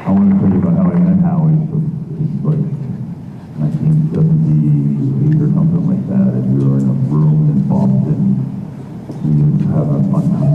I want to tell you about how I met Howie. So it's like 1978 or something like that, and we were in a room in Boston. We were having a fun time.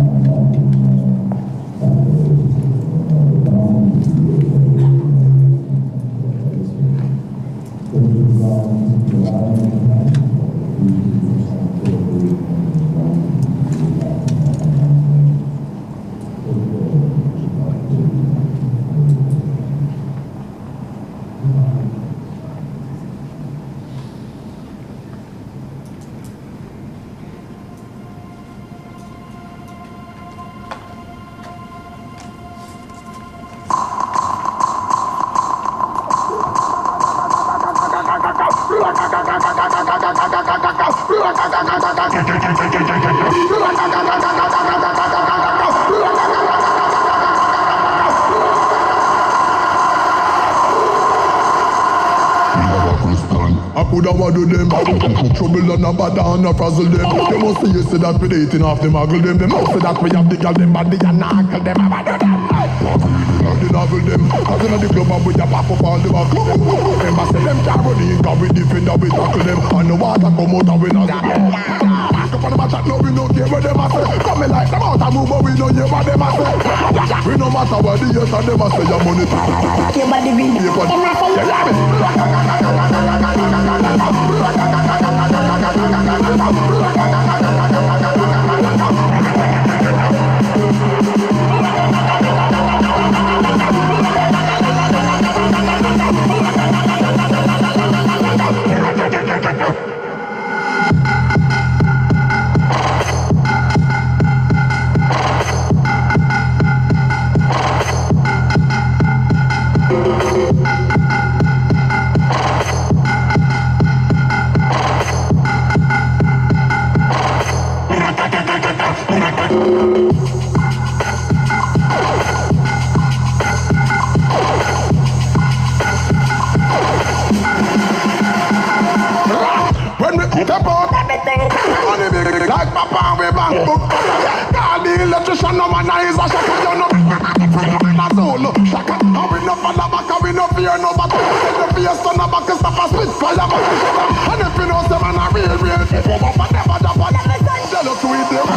I coulda waddle them, trouble and a bother and a frazzle them. They must see you say that we dating off them, muggle them. They must say that we have the girl them body and knuckle them. The novel them, as in the club and we a pop up all the back of them. Remember say them can't run in, cause we defend and we tackle them. And the water come out and we not see them. Back up on the match and no we don't care what them a say. Come in like them out and move but we don't hear what them a say. We no matter what the years and them a say your money. Your body be them a say. When we step out, like Papa, we bang. Call the electrician, no man is a shaka, you know. My soul, shaka, and we no fall back, and we no fear no battle. The fear son of back, stop a split fire, and if you know some man are real, people, but never the bad. Tell us with them.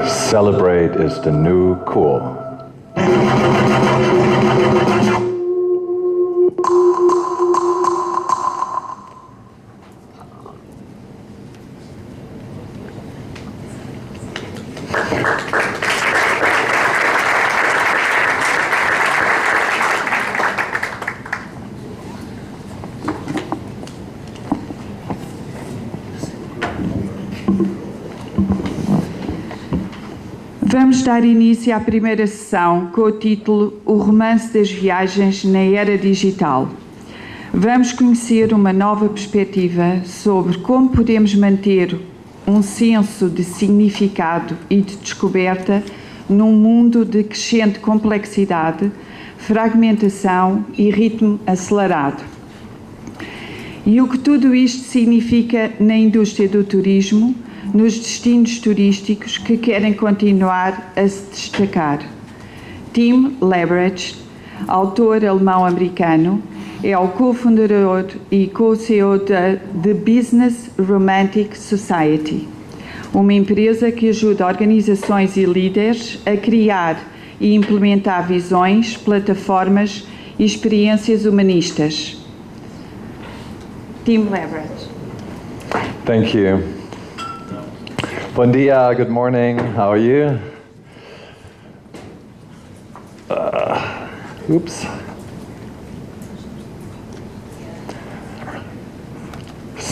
Celebrate is the new cool. Vamos dar início à primeira sessão com o título O Romance das Viagens na Era Digital. Vamos conhecer uma nova perspectiva sobre como podemos manter um senso de significado e de descoberta num mundo de crescente complexidade, fragmentação e ritmo acelerado. E o que tudo isto significa na indústria do turismo, nos destinos turísticos que querem continuar a se destacar. Tim Leveridge, autor alemão-americano, é o cofundador e co-CEO da The Business Romantic Society, uma empresa que ajuda organizações e líderes a criar e implementar visões, plataformas e experiências humanistas. Tim Leveridge. Thank you. Bom dia, good morning, how are you? Oops.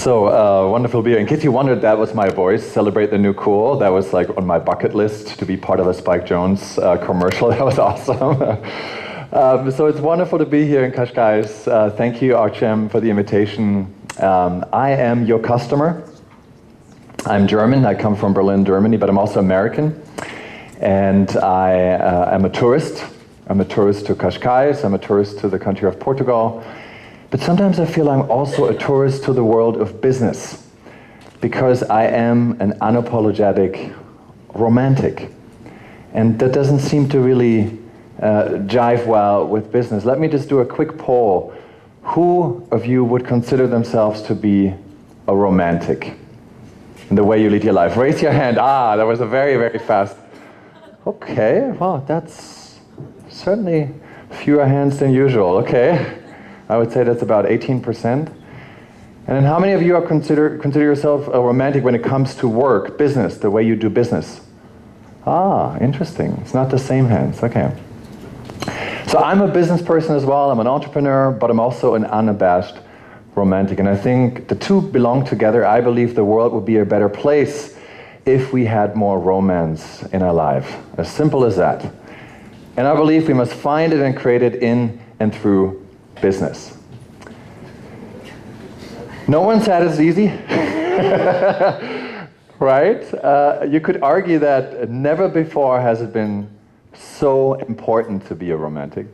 So wonderful to be here. In case you wondered, that was my voice, Celebrate the New Cool. That was like on my bucket list to be part of a Spike Jonze commercial. That was awesome. So it's wonderful to be here in Cascais. Thank you, Archem, for the invitation. I am your customer. I'm German. I come from Berlin, Germany, but I'm also American. And I am a tourist. I'm a tourist to Cascais. I'm a tourist to the country of Portugal. But sometimes I feel I'm also a tourist to the world of business because I am an unapologetic romantic. And that doesn't seem to really jive well with business. Let me just do a quick poll. Who of you would consider themselves to be a romantic in the way you lead your life? Raise your hand. Ah, that was a very, very fast. Okay, well, that's certainly fewer hands than usual. Okay. I would say that's about 18%. And then how many of you are consider yourself a romantic when it comes to work, business, the way you do business? Ah, interesting. It's not the same hands. Okay. So I'm a business person as well. I'm an entrepreneur, but I'm also an unabashed romantic. And I think the two belong together. I believe the world would be a better place if we had more romance in our life. As simple as that. And I believe we must find it and create it in and through business. No one said it's easy, right? You could argue that never before has it been so important to be a romantic.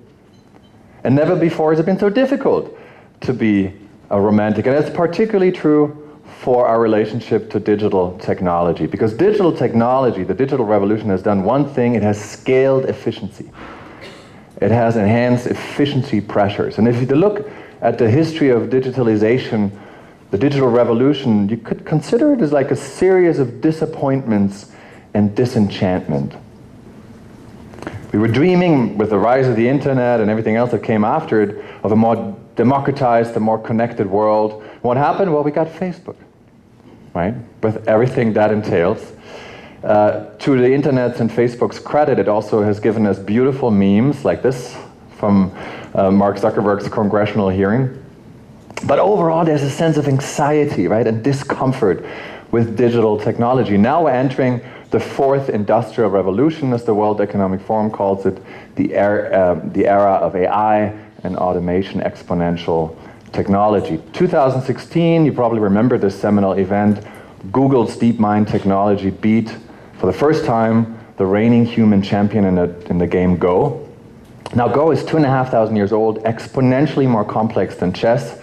And never before has it been so difficult to be a romantic. And it's particularly true for our relationship to digital technology. Because digital technology, the digital revolution, has done one thing: it has scaled efficiency. It has enhanced efficiency pressures. And if you look at the history of digitalization, the digital revolution, you could consider it as like a series of disappointments and disenchantment. We were dreaming, with the rise of the internet and everything else that came after it, of a more democratized, a more connected world. What happened? Well, we got Facebook, right? With everything that entails. To the internet's and Facebook's credit, it also has given us beautiful memes like this from Mark Zuckerberg's congressional hearing. But overall, there's a sense of anxiety, right, and discomfort with digital technology. Now we're entering the fourth industrial revolution, as the World Economic Forum calls it, the era of AI and automation, exponential technology. 2016, you probably remember this seminal event. Google's DeepMind technology beat, for the first time, the reigning human champion in the game Go. Now, Go is 2,500 years old, exponentially more complex than chess.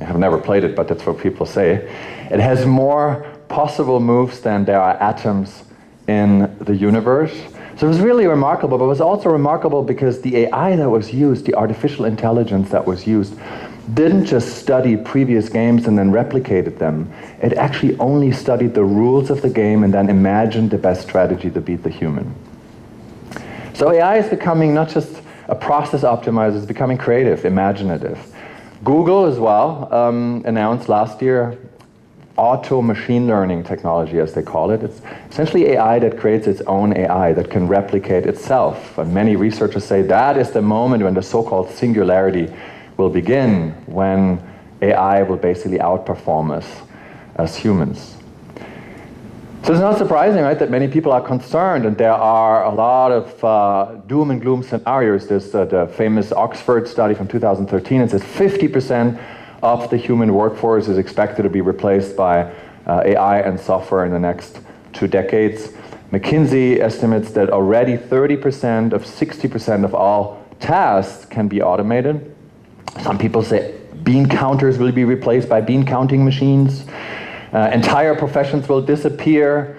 I have never played it, but that's what people say. It has more possible moves than there are atoms in the universe. So it was really remarkable, but it was also remarkable because the AI that was used, the artificial intelligence that was used, didn't just study previous games and then replicated them. It actually only studied the rules of the game and then imagined the best strategy to beat the human. So AI is becoming not just a process optimizer, it's becoming creative, imaginative. Google as well announced last year auto machine learning technology, as they call it. It's essentially AI that creates its own AI that can replicate itself. And many researchers say that is the moment when the so-called singularity will begin, when AI will basically outperform us as humans. So it's not surprising, right, that many people are concerned, and there are a lot of doom and gloom scenarios. There's the famous Oxford study from 2013. It says 50% of the human workforce is expected to be replaced by AI and software in the next 2 decades. McKinsey estimates that already 30% of 60% of all tasks can be automated. Some people say bean counters will be replaced by bean counting machines. Entire professions will disappear.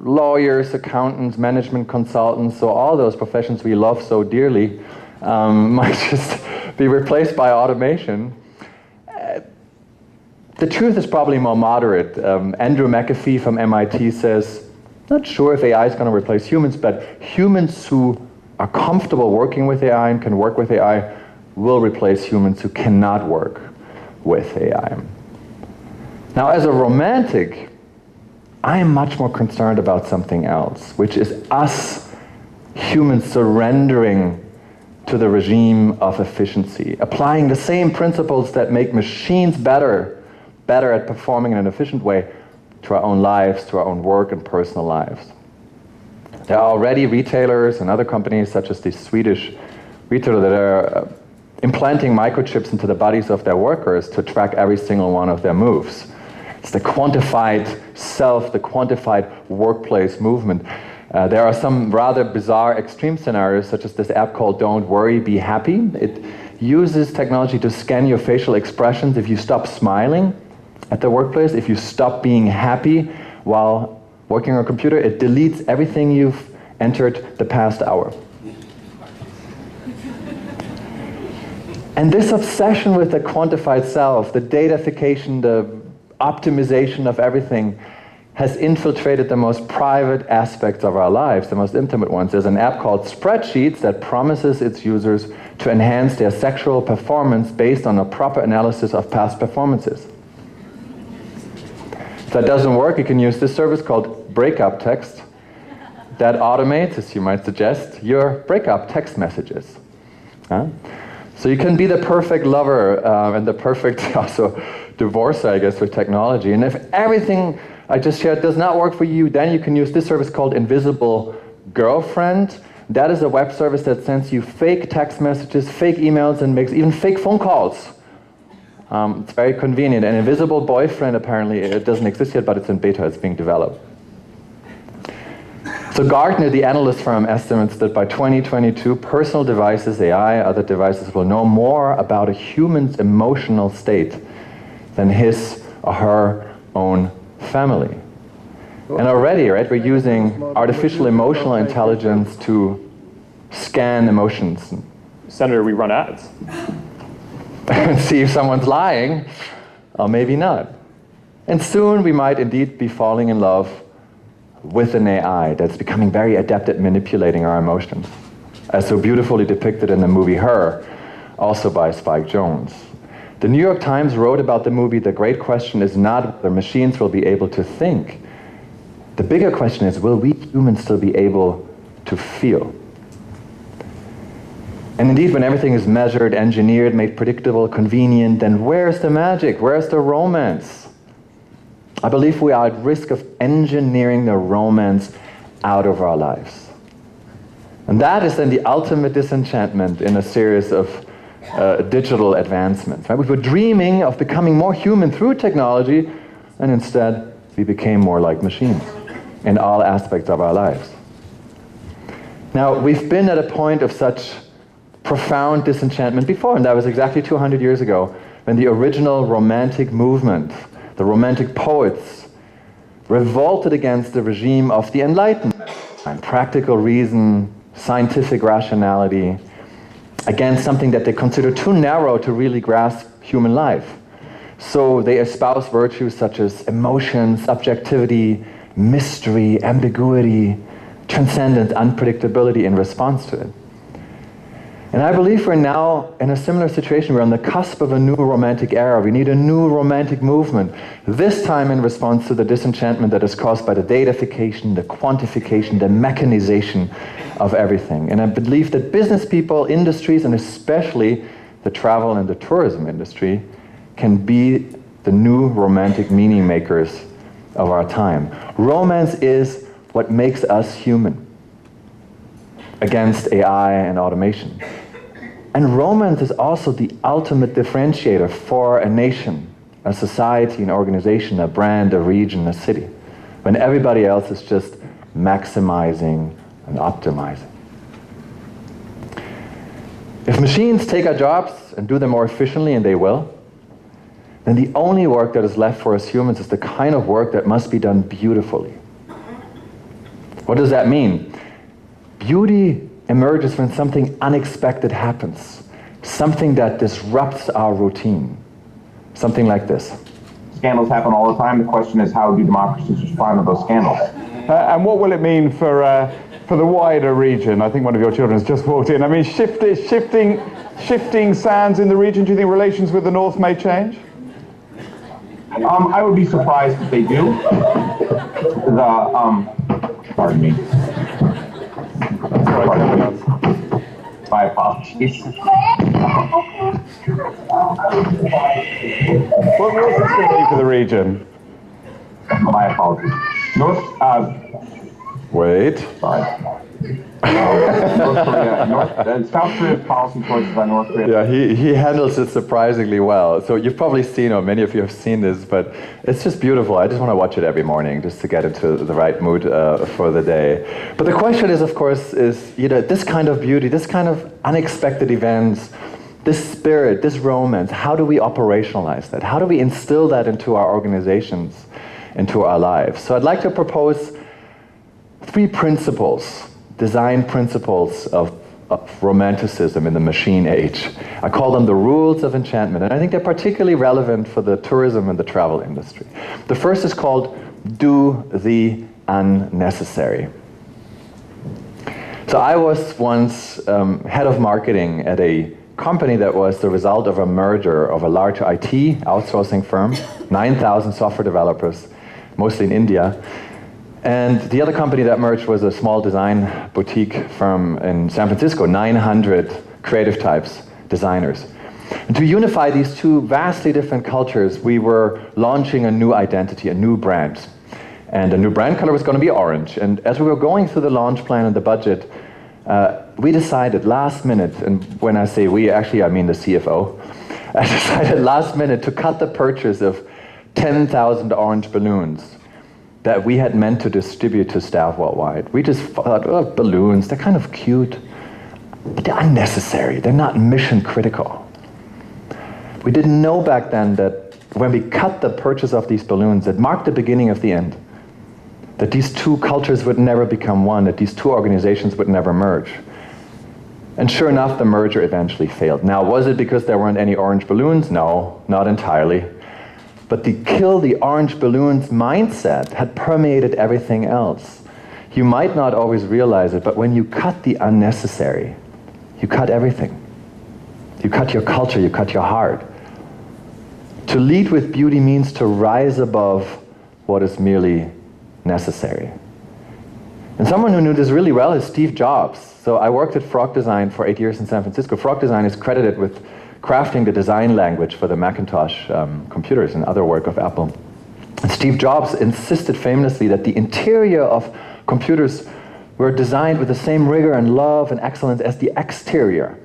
Lawyers, accountants, management consultants, so all those professions we love so dearly might just be replaced by automation. The truth is probably more moderate. Andrew McAfee from MIT says, not sure if AI is going to replace humans, but humans who are comfortable working with AI and can work with AI will replace humans who cannot work with AI. Now, as a romantic, I am much more concerned about something else, which is us humans surrendering to the regime of efficiency, applying the same principles that make machines better better at performing in an efficient way to our own lives, to our own work and personal lives. There are already retailers and other companies, such as the Swedish retailer, that are implanting microchips into the bodies of their workers to track every single one of their moves. It's the quantified self, the quantified workplace movement. There are some rather bizarre extreme scenarios, such as this app called Don't Worry, Be Happy. It uses technology to scan your facial expressions. If you stop smiling at the workplace, if you stop being happy while working on a computer, it deletes everything you've entered the past hour. And this obsession with the quantified self, the datafication, the optimization of everything, has infiltrated the most private aspects of our lives, the most intimate ones. There's an app called Spreadsheets that promises its users to enhance their sexual performance based on a proper analysis of past performances. If that doesn't work, you can use this service called Breakup Text that automates, as you might suggest, your breakup text messages. So you can be the perfect lover and the perfect also divorcer, I guess, with technology. And if everything I just shared does not work for you, then you can use this service called Invisible Girlfriend. That is a web service that sends you fake text messages, fake emails, and makes even fake phone calls. It's very convenient. An Invisible Boyfriend, apparently, it doesn't exist yet, but it's in beta, it's being developed. So Gartner, the analyst firm, estimates that by 2022, personal devices, AI, other devices, will know more about a human's emotional state than his or her own family. And already, right, we're using artificial emotional intelligence to scan emotions. Senator, we run ads. And see if someone's lying, or maybe not. And soon we might indeed be falling in love with an AI that's becoming very adept at manipulating our emotions, as so beautifully depicted in the movie Her, also by Spike Jonze. The New York Times wrote about the movie, the great question is not whether machines will be able to think. The bigger question is, will we humans still be able to feel? And indeed, when everything is measured, engineered, made predictable, convenient, then where's the magic? Where's the romance? I believe we are at risk of engineering the romance out of our lives. And that is then the ultimate disenchantment in a series of digital advancements. Right? We were dreaming of becoming more human through technology, and instead we became more like machines in all aspects of our lives. Now, we've been at a point of such profound disenchantment before, and that was exactly 200 years ago, when the original Romantic movement, the Romantic poets, revolted against the regime of the Enlightenment, and practical reason, scientific rationality, against something that they consider too narrow to really grasp human life. So they espouse virtues such as emotion, subjectivity, mystery, ambiguity, transcendence, unpredictability in response to it. And I believe we're now in a similar situation. We're on the cusp of a new romantic era. We need a new romantic movement, this time in response to the disenchantment that is caused by the datafication, the quantification, the mechanization of everything. And I believe that business people, industries, and especially the travel and the tourism industry can be the new romantic meaning makers of our time. Romance is what makes us human against AI and automation. And romance is also the ultimate differentiator for a nation, a society, an organization, a brand, a region, a city, when everybody else is just maximizing and optimizing. If machines take our jobs and do them more efficiently, and they will, then the only work that is left for us humans is the kind of work that must be done beautifully. What does that mean? Beauty emerges when something unexpected happens, something that disrupts our routine, something like this. Scandals happen all the time. The question is, how do democracies respond to those scandals? And what will it mean for the wider region? I think one of your children has just walked in. I mean, shifting sands in the region, do you think relations with the North may change? I would be surprised if they do. Pardon me. My apologies. What was this going to be for the region? My apologies. Wait. Sorry. North Korea. South Korea's policy choices on North Korea. Yeah, he handles it surprisingly well. So you've probably seen, or many of you have seen this, but it's just beautiful. I just want to watch it every morning just to get into the right mood for the day. But the question is, of course, this kind of beauty, this kind of unexpected events, this spirit, this romance, how do we operationalize that? How do we instill that into our organizations, into our lives? So I'd like to propose 3 principles, design principles of romanticism in the machine age. I call them the rules of enchantment, and I think they're particularly relevant for the tourism and the travel industry. The first is called do the unnecessary. So I was once head of marketing at a company that was the result of a merger of a large IT outsourcing firm, 9,000 software developers, mostly in India. And the other company that merged was a small design boutique firm in San Francisco, 900 creative types, designers. And to unify these two vastly different cultures, we were launching a new identity, a new brand. And the new brand color was going to be orange. And as we were going through the launch plan and the budget, we decided last minute, and when I say we, actually I mean the CFO, I decided last minute to cut the purchase of 10,000 orange balloons that we had meant to distribute to staff worldwide. We just thought, oh, balloons, they're kind of cute, but they're unnecessary. They're not mission critical. We didn't know back then that when we cut the purchase of these balloons, it marked the beginning of the end. That these two cultures would never become one, that these two organizations would never merge. And sure enough, the merger eventually failed. Now, was it because there weren't any orange balloons? No, not entirely. But the kill the orange balloons mindset had permeated everything else. You might not always realize it, but when you cut the unnecessary, you cut everything. You cut your culture, you cut your heart. To lead with beauty means to rise above what is merely necessary. And someone who knew this really well is Steve Jobs. So I worked at Frog Design for 8 years in San Francisco. Frog Design is credited with crafting the design language for the Macintosh computers and other work of Apple. And Steve Jobs insisted famously that the interior of computers were designed with the same rigor and love and excellence as the exterior.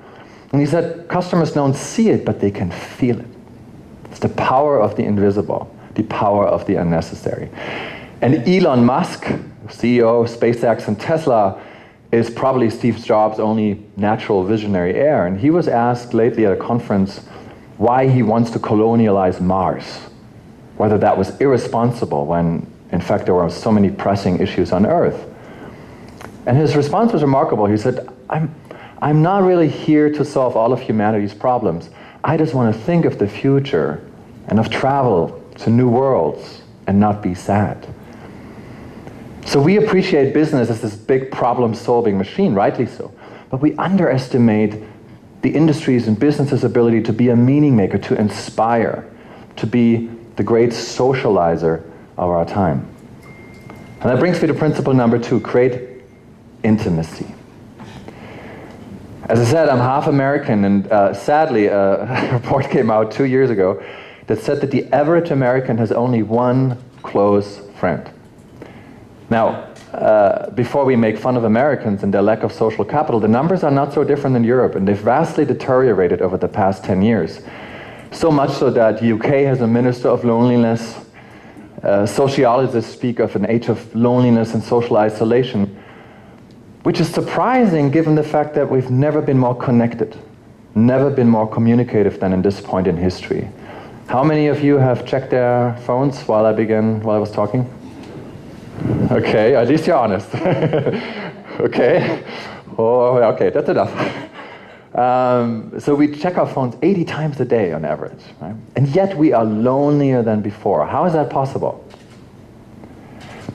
And he said, customers don't see it, but they can feel it. It's the power of the invisible, the power of the unnecessary. And Elon Musk, CEO of SpaceX and Tesla, is probably Steve Jobs' only natural visionary heir. And he was asked lately at a conference why he wants to colonialize Mars, whether that was irresponsible when, in fact, there were so many pressing issues on Earth. And his response was remarkable. He said, I'm not really here to solve all of humanity's problems. I just want to think of the future and of travel to new worlds and not be sad. So we appreciate business as this big problem-solving machine, rightly so. But we underestimate the industry's and business's ability to be a meaning maker, to inspire, to be the great socializer of our time. And that brings me to principle number 2, create intimacy. As I said, I'm half American, and sadly, a report came out 2 years ago that said that the average American has only one close friend. Now, before we make fun of Americans and their lack of social capital, the numbers are not so different in Europe, and they've vastly deteriorated over the past 10 years. So much so that the UK has a minister of loneliness. Sociologists speak of an age of loneliness and social isolation, which is surprising given the fact that we've never been more connected, never been more communicative than in this point in history. How many of you have checked their phones while I was talking? Okay, at least you're honest. Okay. Oh, okay, that's enough. So we check our phones 80 times a day on average, right? And yet we are lonelier than before. How is that possible?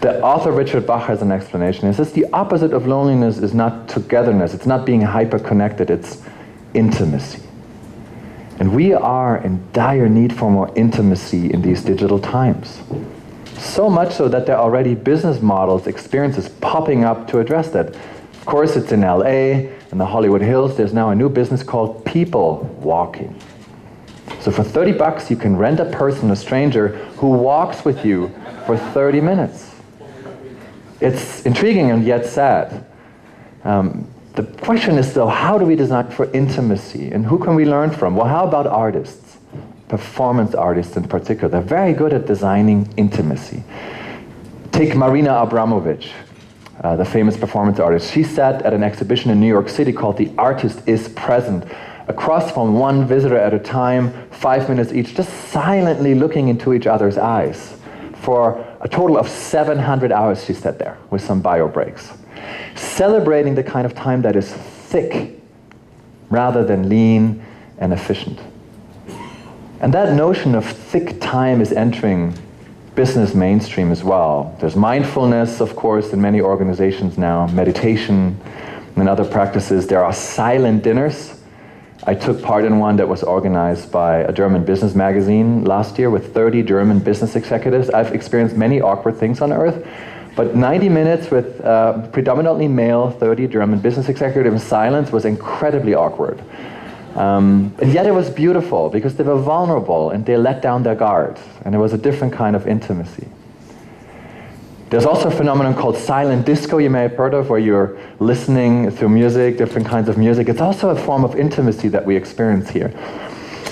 The author Richard Bach has an explanation. He says the opposite of loneliness is not togetherness, it's not being hyper-connected, it's intimacy. And we are in dire need for more intimacy in these digital times. So much so that there are already business models, experiences popping up to address that. Of course, it's in LA, and in the Hollywood Hills, there's now a new business called people walking. So for $30, you can rent a person, a stranger, who walks with you for 30 minutes. It's intriguing and yet sad. The question is though, how do we design for intimacy, and who can we learn from? Well, how about artists? Performance artists in particular. They're very good at designing intimacy. Take Marina Abramović, the famous performance artist. She sat at an exhibition in New York City called The Artist is Present, across from one visitor at a time, 5 minutes each, just silently looking into each other's eyes. For a total of 700 hours she sat there, with some bio breaks, celebrating the kind of time that is thick rather than lean and efficient. And that notion of thick time is entering business mainstream as well. There's mindfulness, of course, in many organizations now, meditation and other practices. There are silent dinners. I took part in one that was organized by a German business magazine last year with 30 German business executives. I've experienced many awkward things on earth, but 90 minutes with predominantly male 30 German business executives in silence was incredibly awkward. And yet it was beautiful because they were vulnerable and they let down their guard, and it was a different kind of intimacy. There's also a phenomenon called silent disco you may have heard of, where you're listening through music, different kinds of music. It's also a form of intimacy that we experience here.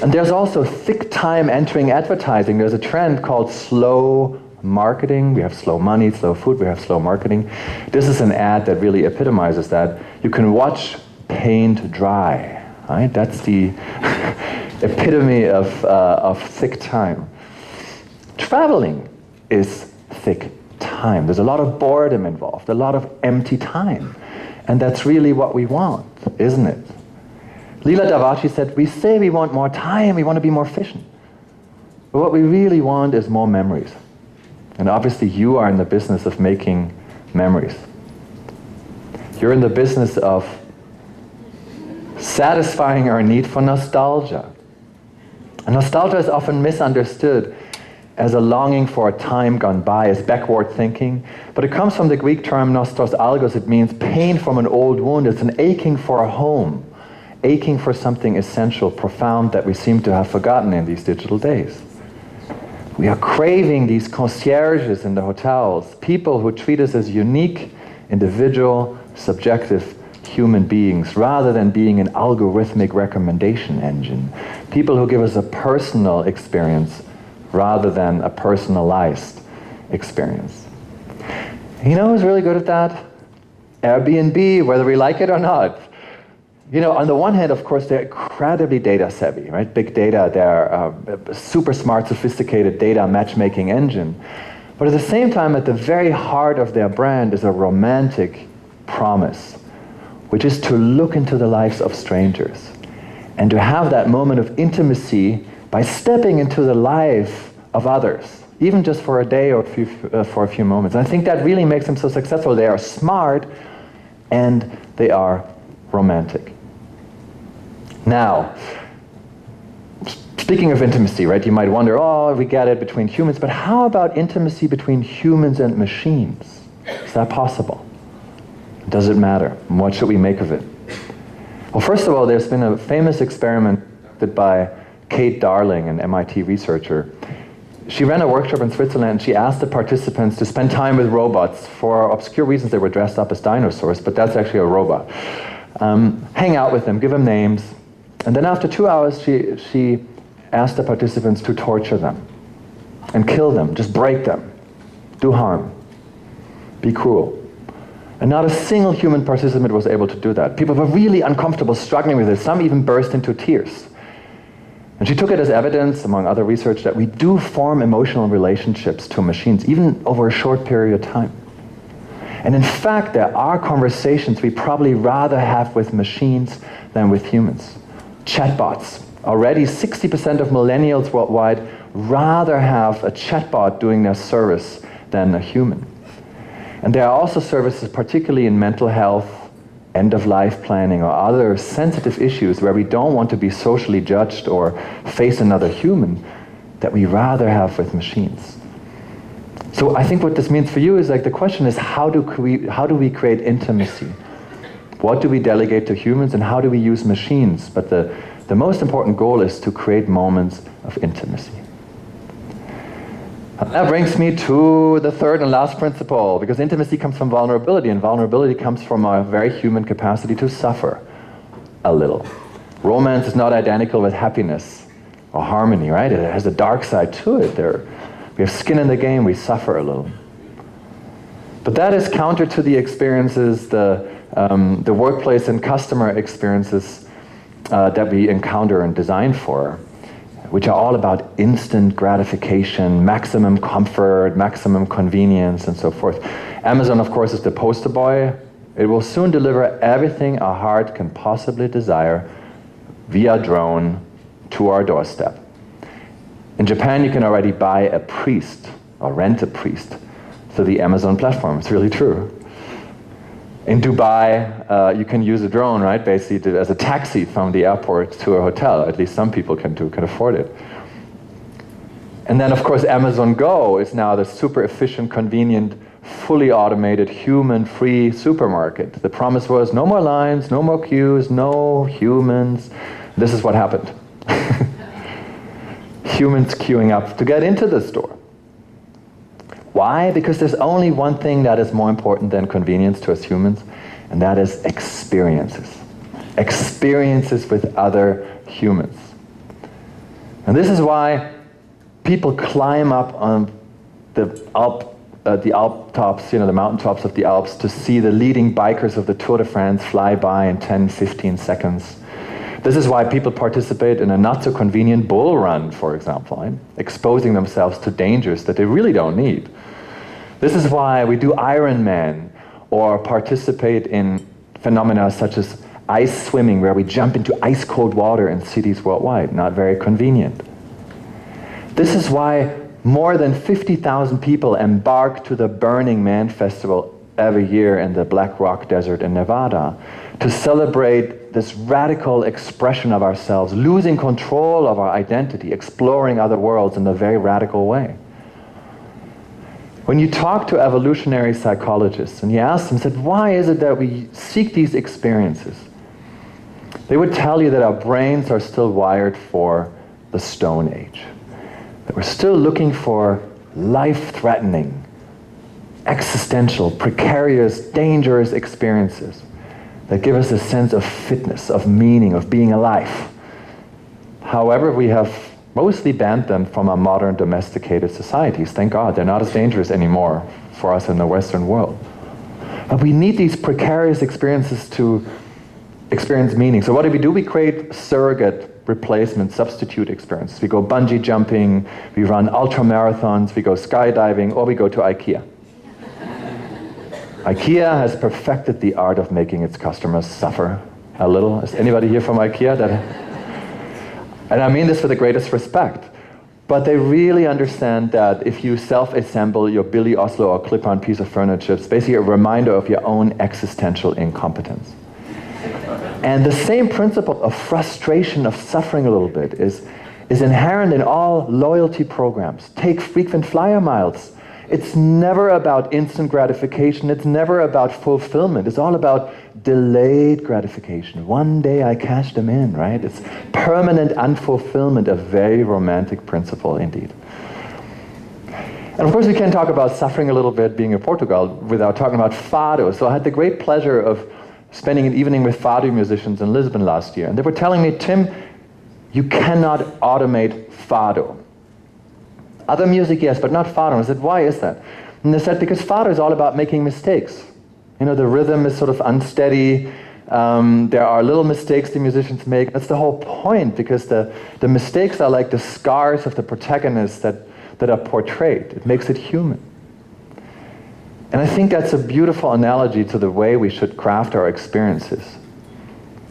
And there's also thick time entering advertising. There's a trend called slow marketing. We have slow money, slow food, we have slow marketing. This is an ad that really epitomizes that. You can watch paint dry, right? That's the epitome of thick time. Traveling is thick time. There's a lot of boredom involved, a lot of empty time. And that's really what we want, isn't it? Leela Davachi said, we say we want more time, we want to be more efficient. But what we really want is more memories. And obviously you are in the business of making memories. You're in the business of satisfying our need for nostalgia. And nostalgia is often misunderstood as a longing for a time gone by, as backward thinking. But it comes from the Greek term nostos algos. It means pain from an old wound. It's an aching for a home, aching for something essential, profound, that we seem to have forgotten in these digital days. We are craving these concierges in the hotels, people who treat us as unique, individual, subjective human beings, rather than being an algorithmic recommendation engine. People who give us a personal experience rather than a personalized experience. You know who's really good at that? Airbnb, whether we like it or not. You know, on the one hand, of course, they're incredibly data savvy, right? Big data, they're super smart, sophisticated data matchmaking engine. But at the same time, at the very heart of their brand is a romantic promise, which is to look into the lives of strangers and to have that moment of intimacy by stepping into the life of others, even just for a day or for a few moments. And I think that really makes them so successful. They are smart and they are romantic. Now, speaking of intimacy, right, you might wonder, oh, we get it between humans, but how about intimacy between humans and machines? Is that possible? Does it matter? And what should we make of it? Well, first of all, there's been a famous experiment conducted by Kate Darling, an MIT researcher. She ran a workshop in Switzerland and she asked the participants to spend time with robots. For obscure reasons, they were dressed up as dinosaurs, but that's actually a robot. Hang out with them, give them names. And then after 2 hours, she asked the participants to torture them and kill them, just break them, do harm, be cruel. And not a single human participant was able to do that. People were really uncomfortable, struggling with it. Some even burst into tears. And she took it as evidence, among other research, that we do form emotional relationships to machines, even over a short period of time. And in fact, there are conversations we probably rather have with machines than with humans. Chatbots. Already 60% of millennials worldwide rather have a chatbot doing their service than a human. And there are also services, particularly in mental health, end-of-life planning, or other sensitive issues where we don't want to be socially judged or face another human, that we rather have with machines. So I think what this means for you is, like, the question is, how do we create intimacy What do we delegate to humans and how do we use machines? But the most important goal is to create moments of intimacy. That brings me to the third and last principle, because intimacy comes from vulnerability, and vulnerability comes from our very human capacity to suffer a little. Romance is not identical with happiness or harmony, right? It has a dark side to it. We have skin in the game, we suffer a little. But that is counter to the experiences, the workplace and customer experiences that we encounter and design for, which are all about instant gratification, maximum comfort, maximum convenience, and so forth. Amazon, of course, is the poster boy. It will soon deliver everything our heart can possibly desire via drone to our doorstep. In Japan, you can already buy a priest or rent a priest through the Amazon platform. It's really true. In Dubai, you can use a drone, right, basically as a taxi from the airport to a hotel. At least some people can afford it. And then, of course, Amazon Go is now the super efficient, convenient, fully automated, human-free supermarket. The promise was no more lines, no more queues, no humans. This is what happened. Humans queuing up to get into the store. Why? Because there's only one thing that is more important than convenience to us humans, and that is experiences. Experiences with other humans. And this is why people climb up on the Alp tops, the mountain tops of the Alps, to see the leading bikers of the Tour de France fly by in 10, 15 seconds. This is why people participate in a not-so-convenient bull run, for example, right? Exposing themselves to dangers that they really don't need. This is why we do Ironman or participate in phenomena such as ice swimming, where we jump into ice-cold water in cities worldwide. Not very convenient. This is why more than 50,000 people embark to the Burning Man Festival every year in the Black Rock Desert in Nevada to celebrate this radical expression of ourselves, losing control of our identity, exploring other worlds in a very radical way. When you talk to evolutionary psychologists and you ask them, said, why is it that we seek these experiences? They would tell you that our brains are still wired for the Stone Age. That we're still looking for life-threatening, existential, precarious, dangerous experiences that give us a sense of fitness, of meaning, of being alive. However, we have mostly banned them from our modern domesticated societies. Thank God, they're not as dangerous anymore for us in the Western world. But we need these precarious experiences to experience meaning. So what do? We create surrogate replacement, substitute experiences. We go bungee jumping, we run ultra marathons, we go skydiving, or we go to IKEA. IKEA has perfected the art of making its customers suffer a little. Is anybody here from IKEA? And I mean this with the greatest respect. But they really understand that if you self-assemble your Billy Oslo or clip-on piece of furniture, it's basically a reminder of your own existential incompetence. And the same principle of frustration, of suffering a little bit, is inherent in all loyalty programs. Take frequent flyer miles. It's never about instant gratification. It's never about fulfillment. It's all about delayed gratification. One day I cash them in, right? It's permanent unfulfillment, a very romantic principle indeed. And of course we can talk about suffering a little bit being in Portugal without talking about fado. So I had the great pleasure of spending an evening with fado musicians in Lisbon last year. And they were telling me, Tim, you cannot automate fado. Other music, yes, but not fado. And I said, why is that? And they said, because fado is all about making mistakes. The rhythm is sort of unsteady. There are little mistakes the musicians make. That's the whole point, because the mistakes are like the scars of the protagonists that are portrayed. It makes it human. And I think that's a beautiful analogy to the way we should craft our experiences.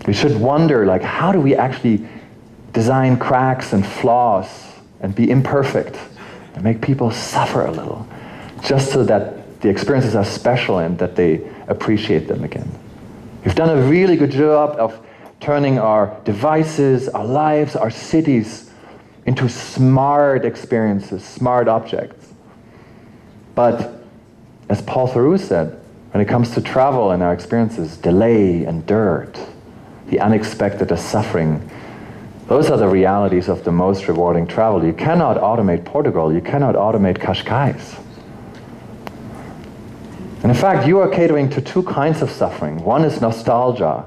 We should wonder, like, how do we actually design cracks and flaws and be imperfect and make people suffer a little, just so that the experiences are special and that they appreciate them again. We've done a really good job of turning our devices, our lives, our cities into smart experiences, smart objects. But as Paul Theroux said, When it comes to travel and our experiences, delay and dirt, the unexpected, the suffering, those are the realities of the most rewarding travel. You cannot automate Portugal. You cannot automate Cascais. And in fact, you are catering to two kinds of suffering. One is nostalgia,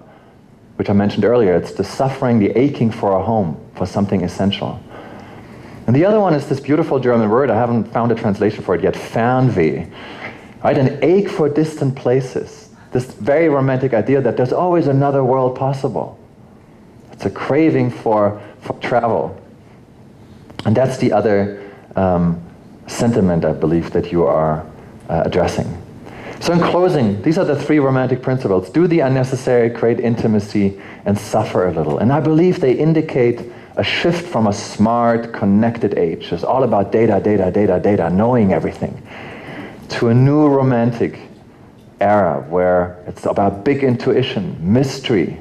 which I mentioned earlier. It's the suffering, the aching for a home, for something essential. And the other one is this beautiful German word, I haven't found a translation for it yet, Fernweh. Right? An ache for distant places. This very romantic idea that there's always another world possible. It's a craving for travel. And that's the other sentiment, I believe, that you are addressing. So in closing, these are the three romantic principles. Do the unnecessary, create intimacy, and suffer a little. And I believe they indicate a shift from a smart, connected age. It's all about data, data, data, data, knowing everything, to a new romantic era where it's about big intuition, mystery,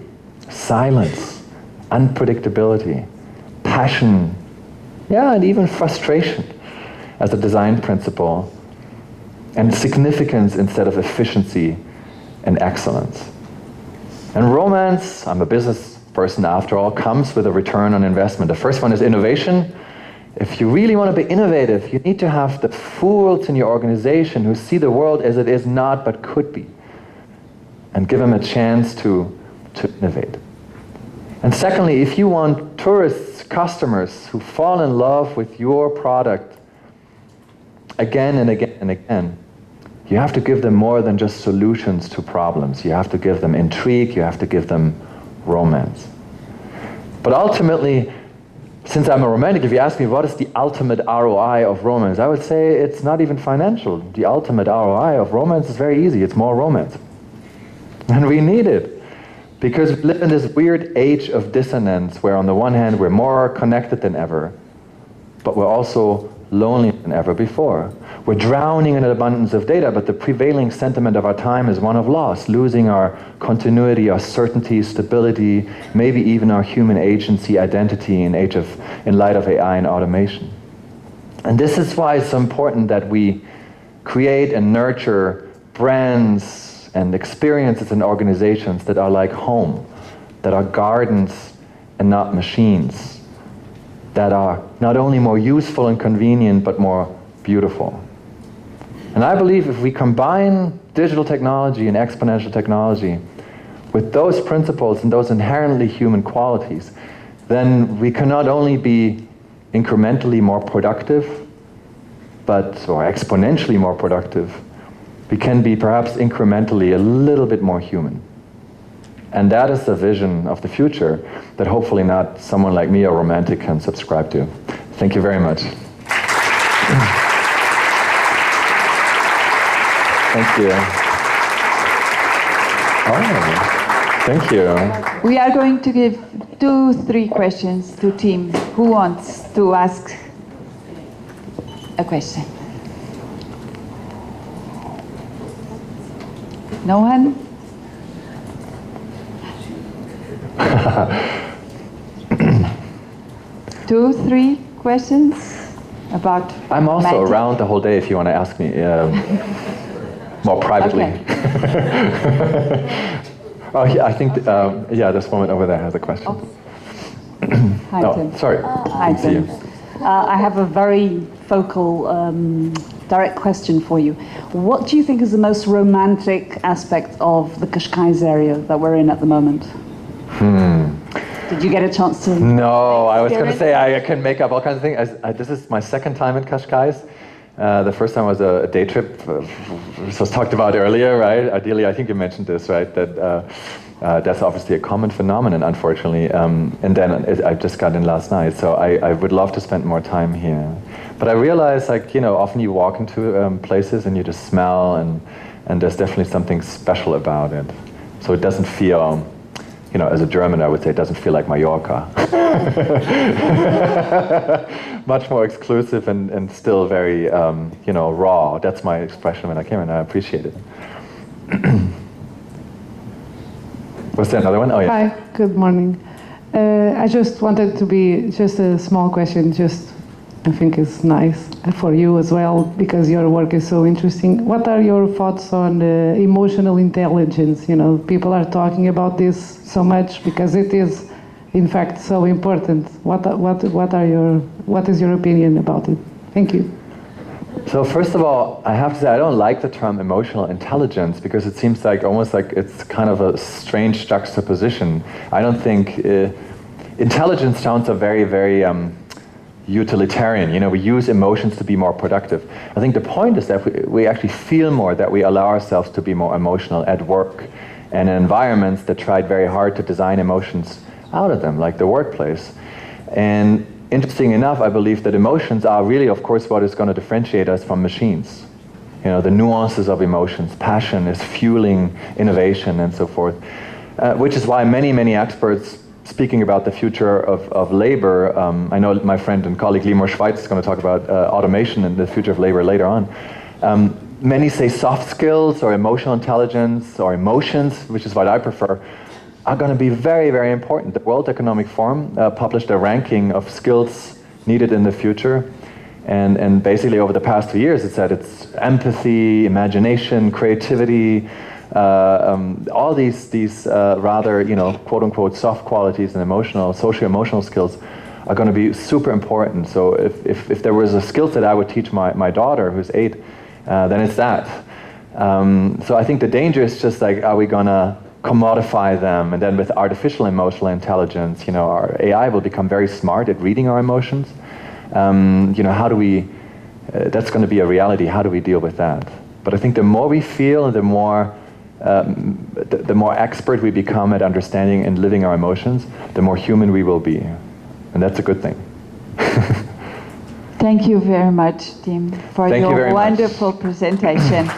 silence, unpredictability, passion, and even frustration as a design principle, and significance instead of efficiency and excellence. And romance, I'm a business person after all, comes with a return on investment. The first one is innovation. If you really want to be innovative, you need to have the fools in your organization who see the world as it is not but could be, and give them a chance to innovate. And secondly, if you want tourists, customers who fall in love with your product again and again and again, you have to give them more than just solutions to problems. You have to give them intrigue, you have to give them romance. But ultimately, since I'm a romantic, if you ask me what is the ultimate ROI of romance, I would say it's not even financial. The ultimate ROI of romance is very easy. It's more romance. And we need it. Because we live in this weird age of dissonance where on the one hand we're more connected than ever, but we're also lonelier than ever before. We're drowning in an abundance of data, but the prevailing sentiment of our time is one of loss, losing our continuity, our certainty, stability, maybe even our human agency, identity in light of AI and automation. And this is why it's so important that we create and nurture brands and experiences and organizations that are like home, that are gardens and not machines, that are not only more useful and convenient, but more beautiful. And I believe if we combine digital technology and exponential technology with those principles and those inherently human qualities, then we can not only be incrementally more productive, or exponentially more productive, we can be perhaps incrementally a little bit more human. And that is the vision of the future that hopefully not someone like me, a romantic, can subscribe to. Thank you very much. Thank you. Oh, thank you. We are going to give 2-3 questions to team. Who wants to ask a question? No one? Two, 3 questions about I'm also magic? around the whole day if you want to ask me more privately. Okay. Oh, yeah, I think, this woman over there has a question. Hi, Tim. Oh, sorry. Hi, See you. Tim. I have a very focal, direct question for you. What do you think is the most romantic aspect of the Cascais area that we're in at the moment? Did you get a chance to? No, I was going to say I can make up all kinds of things. This is my second time in Cascais. The first time was a day trip, which was talked about earlier, right? Ideally, I think you mentioned this, right? That that's obviously a common phenomenon, unfortunately. And then I just got in last night, so I would love to spend more time here. But I realize, often you walk into places and you just smell, and there's definitely something special about it. So it doesn't feel, as a German, I would say it doesn't feel like Mallorca. Much more exclusive and still very, raw. That's my expression when I came in. I appreciate it. Was there another one? Oh, yeah. Hi, good morning. I just wanted to be just a small question, just I think it's nice for you as well because your work is so interesting. What are your thoughts on emotional intelligence? You know, people are talking about this so much because it is, in fact, so important. What is your opinion about it? Thank you. So first of all, I have to say I don't like the term emotional intelligence because it seems like almost like it's kind of a strange juxtaposition. I don't think intelligence sounds a very, very utilitarian. You know, we use emotions to be more productive. I think the point is that we actually feel more, that we allow ourselves to be more emotional at work and in environments that tried very hard to design emotions out of them, like the workplace. And interesting enough, I believe that emotions are really, of course, what is going to differentiate us from machines. You know, the nuances of emotions. Passion is fueling innovation and so forth, which is why many, many experts speaking about the future of labor, I know my friend and colleague Limor Schweitz is going to talk about automation and the future of labor later on. Many say soft skills or emotional intelligence or emotions, which is what I prefer, are going to be very, very important. The World Economic Forum published a ranking of skills needed in the future. And basically over the past 2 years, it said it's empathy, imagination, creativity, all these rather, you know, quote-unquote soft qualities and emotional, socio-emotional skills are going to be super important. So if there was a skill set I would teach my daughter, who's 8, then it's that. So I think the danger is just like, are we going to commodify them? And then with artificial emotional intelligence, you know, our AI will become very smart at reading our emotions. You know, how do we, that's going to be a reality, how do we deal with that? But I think the more we feel, the more expert we become at understanding and living our emotions, the more human we will be. And that's a good thing. Thank you very much, Tim, for your wonderful presentation.